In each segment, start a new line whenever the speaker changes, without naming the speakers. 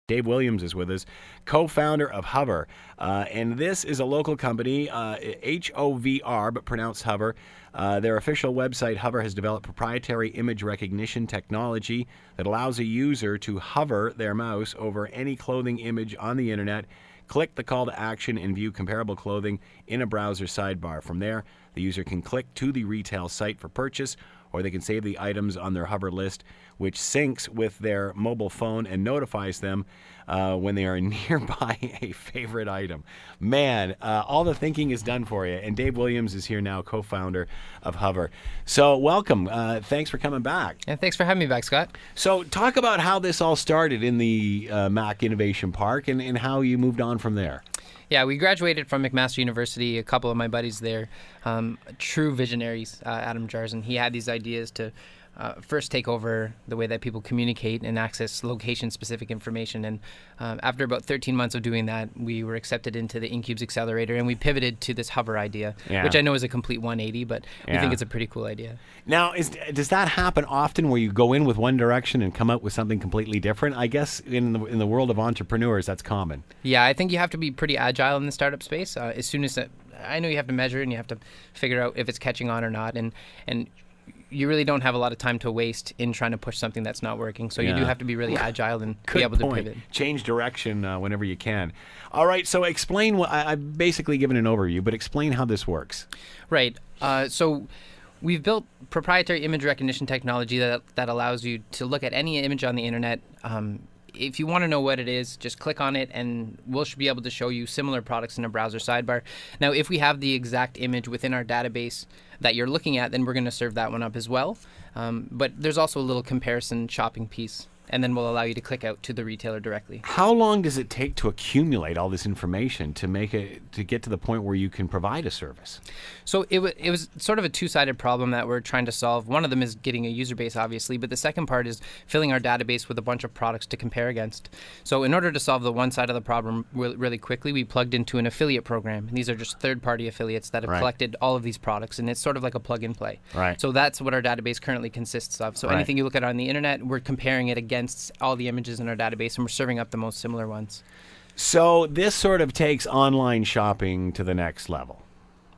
Dave Williams is with us, co-founder of HOVR. And this is a local company, HOVR, but pronounced HOVR. Their official website, HOVR, has developed proprietary image recognition technology that allows a user to hover their mouse over any clothing image on the internet, click the call to action, and view comparable clothing in a browser sidebar. From there, the user can click to the retail site for purchase, or they can save the items on their HOVR list, which syncs with their mobile phone and notifies them when they are nearby a favorite item. Man, all the thinking is done for you. And Dave Williams is here now, co-founder of HOVR. So welcome. Thanks for coming back.
And thanks for having me back, Scott.
So talk about how this all started in the Mac Innovation Park and how you moved on from there.
Yeah, we graduated from McMaster University. A couple of my buddies there, true visionaries, Adam Jarzen. He had these ideas to first take over the way that people communicate and access location-specific information. And after about 13 months of doing that, we were accepted into the InCube's accelerator, and we pivoted to this HOVR idea, which I know is a complete 180, but we think it's a pretty cool idea.
Now, does that happen often where you go in with one direction and come out with something completely different? I guess in the world of entrepreneurs, that's common.
Yeah, I think you have to be pretty agile in the startup space. As soon as I know you have to measure and you have to figure out if it's catching on or not, and you really don't have a lot of time to waste in trying to push something that's not working. So you do have to be really agile and be able to pivot.
Change direction whenever you can. All right, so explain what I've basically given an overview, but explain how this works.
Right. So we've built proprietary image recognition technology that allows you to look at any image on the internet. If you want to know what it is, just click on it and we'll be able to show you similar products in a browser sidebar. Now, if we have the exact image within our database that you're looking at, then we're going to serve that one up as well. But there's also a little comparison shopping piece, and then we'll allow you to click out to the retailer directly.
How long does it take to accumulate all this information to get to the point where you can provide a service?
So it was sort of a two-sided problem that we're trying to solve. One of them is getting a user base, obviously, but the second part is filling our database with a bunch of products to compare against. So in order to solve the one side of the problem really quickly, we plugged into an affiliate program. And these are just third-party affiliates that have collected all of these products, and it's sort of like a plug-and-play.
Right.
So that's what our database currently consists of. So anything you look at on the internet, we're comparing it against all the images in our database, and we're serving up the most similar ones.
So this sort of takes online shopping to the next level.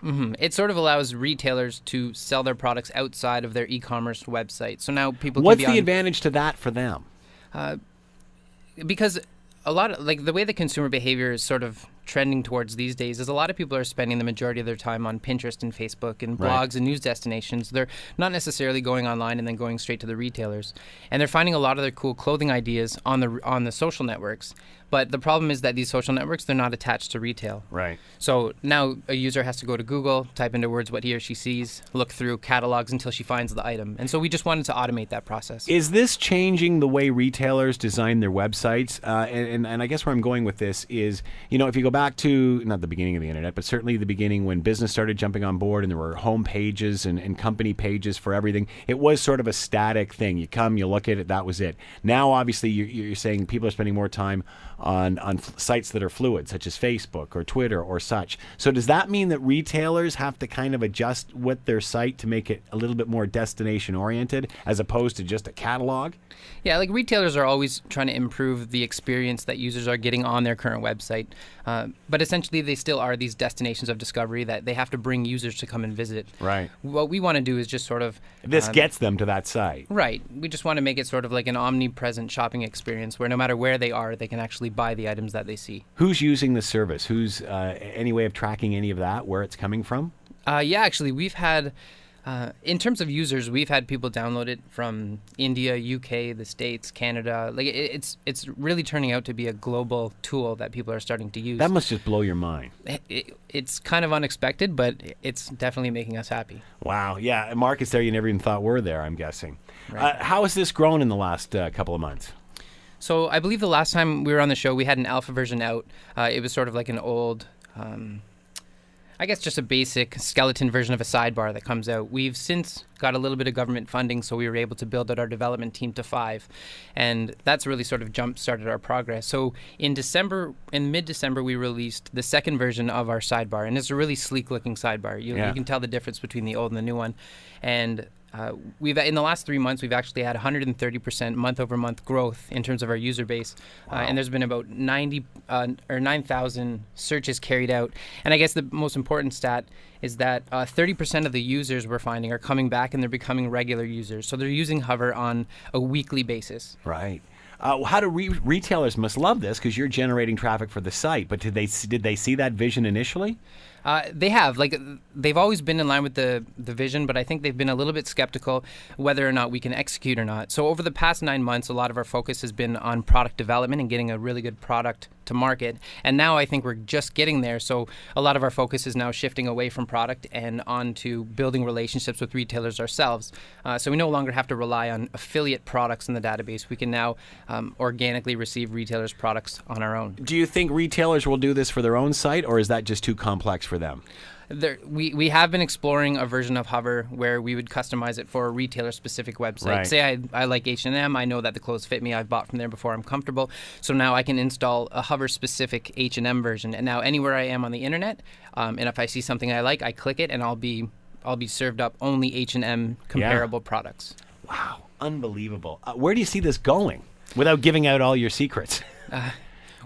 Mm-hmm. It sort of allows retailers to sell their products outside of their e-commerce website. So now people
What's
can
the advantage to that for them?
Because a lot of the way the consumer behavior is sort of trending towards these days is a lot of people are spending the majority of their time on Pinterest and Facebook and blogs and news destinations. They're not necessarily going online and then going straight to the retailers. And they're finding a lot of their cool clothing ideas on the social networks. But the problem is that these social networks, they're not attached to retail.
Right.
So now a user has to go to Google, type into words what he or she sees, look through catalogs until she finds the item. And so we just wanted to automate that process.
Is this changing the way retailers design their websites? And I guess where I'm going with this is, if you go back to, not the beginning of the internet, but certainly the beginning when business started jumping on board and there were home pages and company pages for everything, it was sort of a static thing. You come, you look at it, that was it. Now, obviously, you're saying people are spending more time on sites that are fluid, such as Facebook or Twitter or such. So does that mean that retailers have to kind of adjust with their site to make it a little bit more destination-oriented as opposed to just a catalog?
Yeah, like retailers are always trying to improve the experience that users are getting on their current website. But essentially, they still are these destinations of discovery that they have to bring users to come and visit.
Right.
What we want to do is just sort of...
This gets them to that site.
Right. We just want to make it sort of like an omnipresent shopping experience where no matter where they are, they can actually buy the items that they see.
Who's using the service? Who's any way of tracking any of that, where it's coming from?
Yeah, actually, we've had... in terms of users, we've had people download it from India, UK, the States, Canada. Like it's really turning out to be a global tool that people are starting to use.
That must just blow your mind.
It's kind of unexpected, but it's definitely making us happy.
Wow. Yeah, markets there you never even thought were there, I'm guessing.
Right.
How has this grown in the last couple of months?
So I believe the last time we were on the show, we had an alpha version out. It was sort of like an old... I guess just a basic skeleton version of a sidebar that comes out. We've since got a little bit of government funding, so we were able to build out our development team to 5. And that's really sort of jump-started our progress. So in mid-December, we released the second version of our sidebar. And it's a really sleek-looking sidebar. You can tell the difference between the old and the new one. And we've in the last 3 months we've actually had 130% month-over-month growth in terms of our user base, and there's been about 9,000 searches carried out. And I guess the most important stat is that 30% of the users we're finding are coming back and they're becoming regular users. So they're using Hover on a weekly basis.
Right. How do retailers must love this because you're generating traffic for the site? But did they see that vision initially?
They have. They've always been in line with the vision, but I think they've been a little bit skeptical whether or not we can execute or not. So over the past 9 months, a lot of our focus has been on product development and getting a really good product to market. And now I think we're just getting there. So a lot of our focus is now shifting away from product and on to building relationships with retailers ourselves. So we no longer have to rely on affiliate products in the database. We can now organically receive retailers' products on our own.
Do you think retailers will do this for their own site, or is that just too complex for them?
We have been exploring a version of Hover where we would customize it for a retailer-specific website.
Right.
Say I like H&M. I know that the clothes fit me. I've bought from there before. I'm comfortable. So now I can install a Hover-specific H&M version. And now anywhere I am on the internet, and if I see something I like, I click it, and I'll be served up only H&M comparable products.
Wow, unbelievable. Where do you see this going without giving out all your secrets?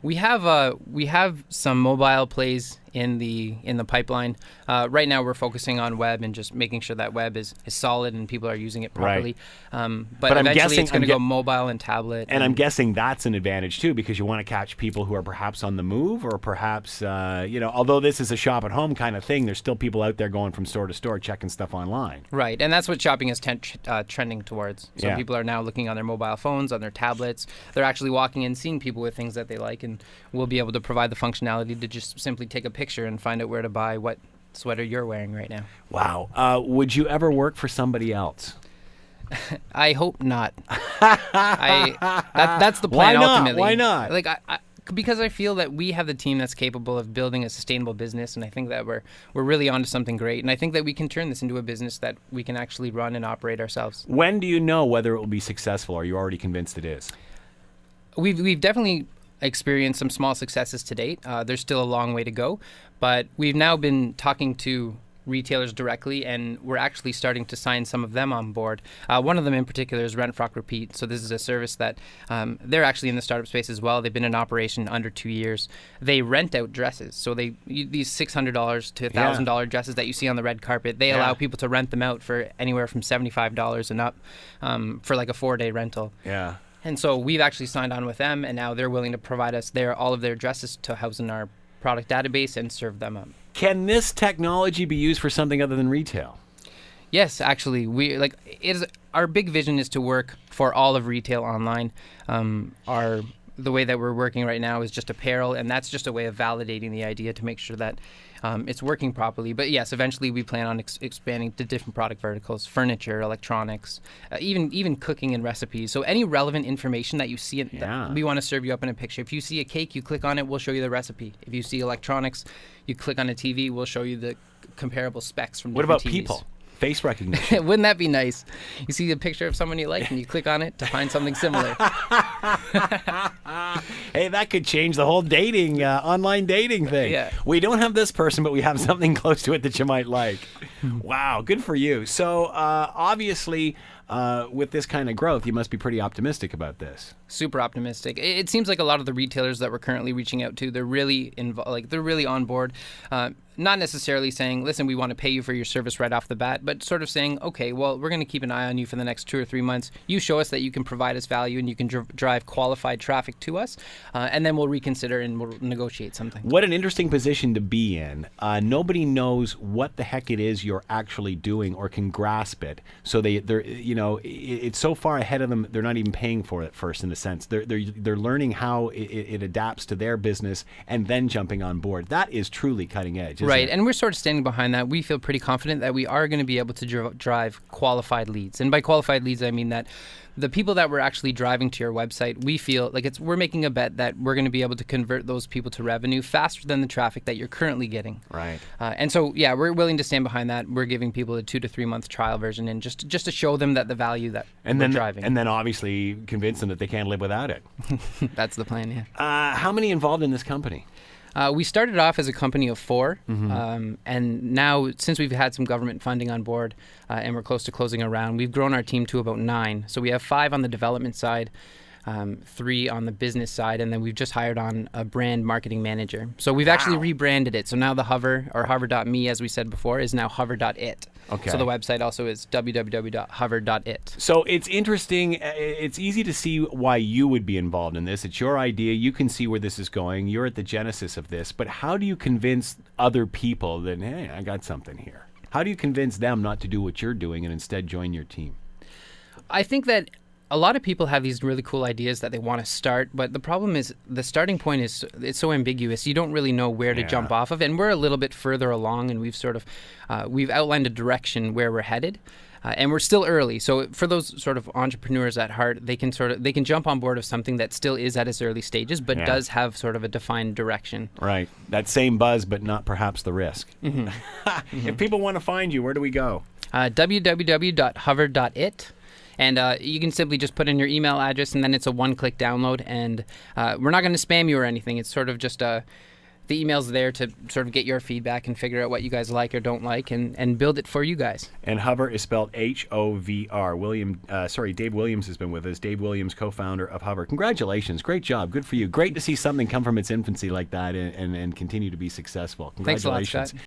We have some mobile plays in the pipeline. Right now we're focusing on web and just making sure that web is solid and people are using it properly.
Right.
But eventually it's going to go mobile and tablet.
And I'm guessing that's an advantage too, because you want to catch people who are perhaps on the move, or perhaps although this is a shop at home kind of thing, there's still people out there going from store to store checking stuff online.
Right, and that's what shopping is trending towards. So people are now looking on their mobile phones, on their tablets. They're actually walking in, seeing people with things that they like, and we'll be able to provide the functionality to just simply take a picture and find out where to buy what sweater you're wearing right now.
Wow. Would you ever work for somebody else?
I hope not. That's the plan. Ultimately.
Why not?
Because I feel that we have the team that's capable of building a sustainable business, and I think that we're really onto something great. And I think that we can turn this into a business that we can actually run and operate ourselves.
When do you know whether it will be successful? Are you already convinced it is?
We've definitely experienced some small successes to date. There's still a long way to go, but we've now been talking to retailers directly, and we're actually starting to sign some of them on board. One of them in particular is Repeat. So this is a service that they're actually in the startup space as well. They've been in operation under 2 years. They rent out dresses. So these $600 to $1,000 dresses that you see on the red carpet, they allow people to rent them out for anywhere from $75 and up for like a 4-day rental.
Yeah.
And so we've actually signed on with them, and now they're willing to provide us all of their dresses to house in our product database and serve them up. Can
this technology be used for something other than retail?
Yes, actually, our big vision is to work for all of retail online. The way that we're working right now is just apparel, and that's just a way of validating the idea to make sure that it's working properly. But yes, eventually we plan on expanding to different product verticals: furniture, electronics, even cooking and recipes. So any relevant information that you see, we want to serve you up in a picture. If you see a cake, you click on it, we'll show you the recipe. If you see electronics, you click on a TV, we'll show you the comparable specs from different TVs.
What about people? Face recognition.
Wouldn't that be nice? You see a picture of someone you like and you click on it to find something similar.
Hey, that could change the whole online dating thing.
Yeah.
We don't have this person, but we have something close to it that you might like. Wow, good for you. So obviously, with this kind of growth, you must be pretty optimistic about this.
Super optimistic. It seems like a lot of the retailers that we're currently reaching out to, they're really they're really on board. Not necessarily saying, listen, we want to pay you for your service right off the bat, but sort of saying, okay, well, we're going to keep an eye on you for the next 2 or 3 months. You show us that you can provide us value and you can drive qualified traffic to us, and then we'll reconsider and we'll negotiate something.
What an interesting position to be in. Nobody knows what the heck it is you're actually doing or can grasp it. So it's so far ahead of them, they're not even paying for it first, in a sense. They're learning how it adapts to their business and then jumping on board. That is truly cutting edge.
Right, and we're sort of standing behind that. We feel pretty confident that we are going to be able to drive qualified leads. And by qualified leads, I mean that the people that we're actually driving to your website, we feel like we're making a bet that we're going to be able to convert those people to revenue faster than the traffic that you're currently getting.
Right.
And so, yeah, we're willing to stand behind that. We're giving people a 2 to 3 month trial version, and just to show them that the value that we're driving.
And then obviously convince them that they can't live without it.
That's the plan, yeah.
How many involved in this company?
We started off as a company of 4, and now since we've had some government funding on board and we're close to closing a round, we've grown our team to about 9. So we have 5 on the development side, 3 on the business side, and then we've just hired on a brand marketing manager. So we've actually rebranded it. So now the Hover, or HOVR.me, as we said before, is now HOVR.IT.
Okay.
So the website also is www.hover.it.
So it's interesting. It's easy to see why you would be involved in this. It's your idea. You can see where this is going. You're at the genesis of this. But how do you convince other people that, hey, I got something here? How do you convince them not to do what you're doing and instead join your team?
I think that a lot of people have these really cool ideas that they want to start, but the problem is the starting point is it's so ambiguous. You don't really know where to jump off of, and we're a little bit further along, and we've sort of we've outlined a direction where we're headed, and we're still early. So for those sort of entrepreneurs at heart, they can jump on board of something that still is at its early stages, but does have sort of a defined direction.
Right, that same buzz, but not perhaps the risk. If people want to find you, where do we go?
www.hover.it. And you can simply just put in your email address, and then it's a one-click download. And we're not going to spam you or anything. It's sort of just the email's there to sort of get your feedback and figure out what you guys like or don't like, and build it for you guys.
And Hover is spelled HOVR. Dave Williams has been with us. Dave Williams, co-founder of Hover. Congratulations. Great job. Good for you. Great to see something come from its infancy like that and continue to be successful. Congratulations.
Thanks a lot, Scott.